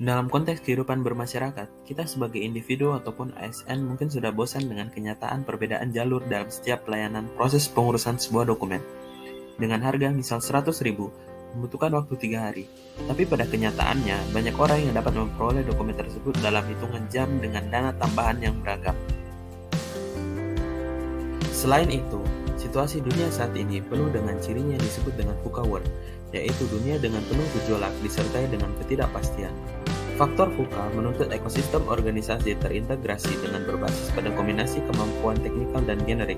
Dalam konteks kehidupan bermasyarakat, kita sebagai individu ataupun ASN mungkin sudah bosan dengan kenyataan perbedaan jalur dalam setiap pelayanan proses pengurusan sebuah dokumen. Dengan harga misal 100.000, membutuhkan waktu 3 hari. Tapi pada kenyataannya, banyak orang yang dapat memperoleh dokumen tersebut dalam hitungan jam dengan dana tambahan yang beragam. Selain itu, situasi dunia saat ini penuh dengan cirinya yang disebut dengan VUCA world, yaitu dunia dengan penuh gejolak disertai dengan ketidakpastian. Faktor VUCA menuntut ekosistem organisasi terintegrasi dengan berbasis pada kombinasi kemampuan teknikal dan generik,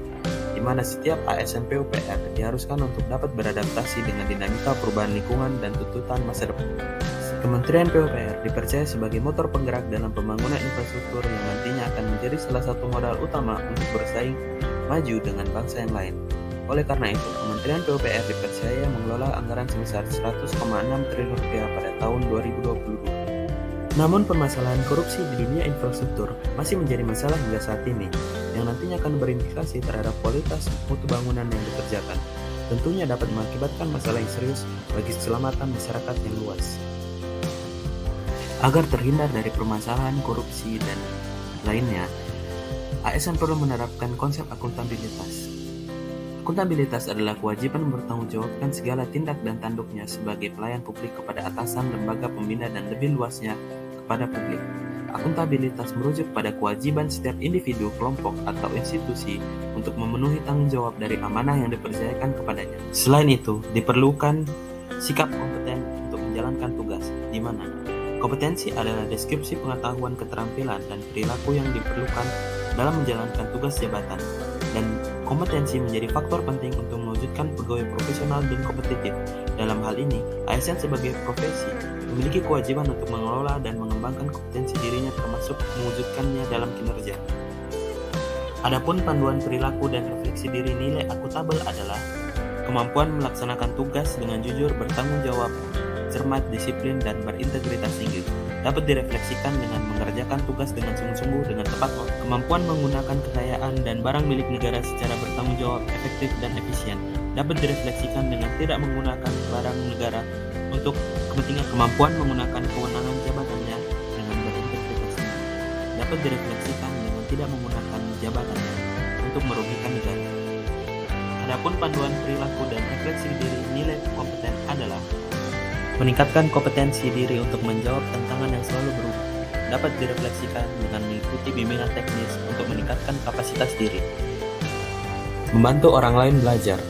di mana setiap ASN PUPR diharuskan untuk dapat beradaptasi dengan dinamika perubahan lingkungan dan tuntutan masa depan. Kementerian PUPR dipercaya sebagai motor penggerak dalam pembangunan infrastruktur yang nantinya akan menjadi salah satu modal utama untuk bersaing maju dengan bangsa yang lain. Oleh karena itu, Kementerian PUPR dipercaya mengelola anggaran sebesar Rp100,6 triliun pada tahun 2022. Namun permasalahan korupsi di dunia infrastruktur masih menjadi masalah hingga saat ini, yang nantinya akan berimplikasi terhadap kualitas mutu bangunan yang dikerjakan. Tentunya dapat mengakibatkan masalah yang serius bagi keselamatan masyarakat yang luas. Agar terhindar dari permasalahan korupsi dan lainnya, ASN perlu menerapkan konsep akuntabilitas. Akuntabilitas adalah kewajiban mempertanggungjawabkan segala tindak dan tanduknya sebagai pelayan publik kepada atasan, lembaga pembina, dan lebih luasnya kepada publik. Akuntabilitas merujuk pada kewajiban setiap individu, kelompok, atau institusi untuk memenuhi tanggung jawab dari amanah yang dipercayakan kepadanya. Selain itu, diperlukan sikap kompeten untuk menjalankan tugas, di mana kompetensi adalah deskripsi pengetahuan, keterampilan, dan perilaku yang diperlukan dalam menjalankan tugas jabatan, dan kompetensi menjadi faktor penting untuk mewujudkan pegawai profesional dan kompetitif. Dalam hal ini, ASN sebagai profesi memiliki kewajiban untuk mengelola dan mengembangkan kompetensi dirinya termasuk mewujudkannya dalam kinerja. Adapun panduan perilaku dan refleksi diri nilai akuntabel adalah kemampuan melaksanakan tugas dengan jujur, bertanggung jawab, cermat, disiplin, dan berintegritas tinggi. Dapat direfleksikan dengan mengerjakan tugas dengan sungguh-sungguh dengan tepat waktu. Kemampuan menggunakan kekayaan dan barang milik negara secara bertanggung jawab, efektif, dan efisien. Dapat direfleksikan dengan tidak menggunakan barang negara untuk kepentingan. Kemampuan menggunakan kewenangan jabatannya dengan berintegritas tinggi. Dapat direfleksikan dengan tidak menggunakan jabatannya untuk merugikan negara. Adapun panduan perilaku dan refleksi diri nilai kompeten adalah meningkatkan kompetensi diri untuk menjawab tantangan yang selalu berubah. Dapat direfleksikan dengan mengikuti bimbingan teknis untuk meningkatkan kapasitas diri. Membantu orang lain belajar.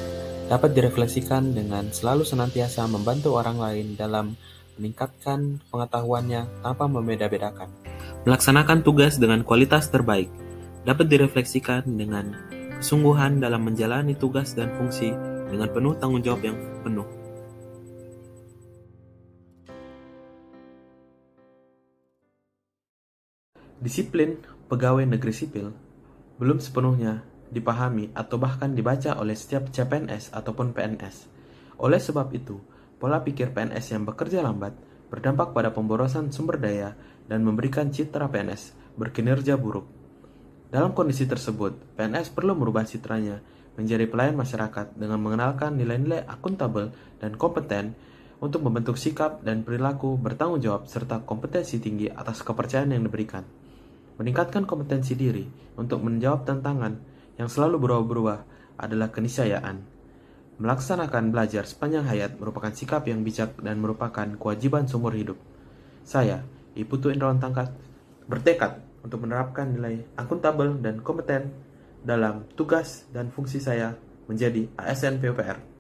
Dapat direfleksikan dengan selalu senantiasa membantu orang lain dalam meningkatkan pengetahuannya tanpa membeda-bedakan. Melaksanakan tugas dengan kualitas terbaik. Dapat direfleksikan dengan kesungguhan dalam menjalani tugas dan fungsi dengan penuh tanggung jawab yang penuh. Disiplin pegawai negeri sipil belum sepenuhnya dipahami atau bahkan dibaca oleh setiap CPNS ataupun PNS. Oleh sebab itu, pola pikir PNS yang bekerja lambat berdampak pada pemborosan sumber daya dan memberikan citra PNS berkinerja buruk. Dalam kondisi tersebut, PNS perlu merubah citranya menjadi pelayan masyarakat dengan mengenalkan nilai-nilai akuntabel dan kompeten untuk membentuk sikap dan perilaku bertanggung jawab serta kompetensi tinggi atas kepercayaan yang diberikan. Meningkatkan kompetensi diri untuk menjawab tantangan yang selalu berubah-ubah adalah keniscayaan. Melaksanakan belajar sepanjang hayat merupakan sikap yang bijak dan merupakan kewajiban seumur hidup. Saya, Iputu Indrawan Tangkat, bertekad untuk menerapkan nilai akuntabel dan kompeten dalam tugas dan fungsi saya menjadi ASN PUPR.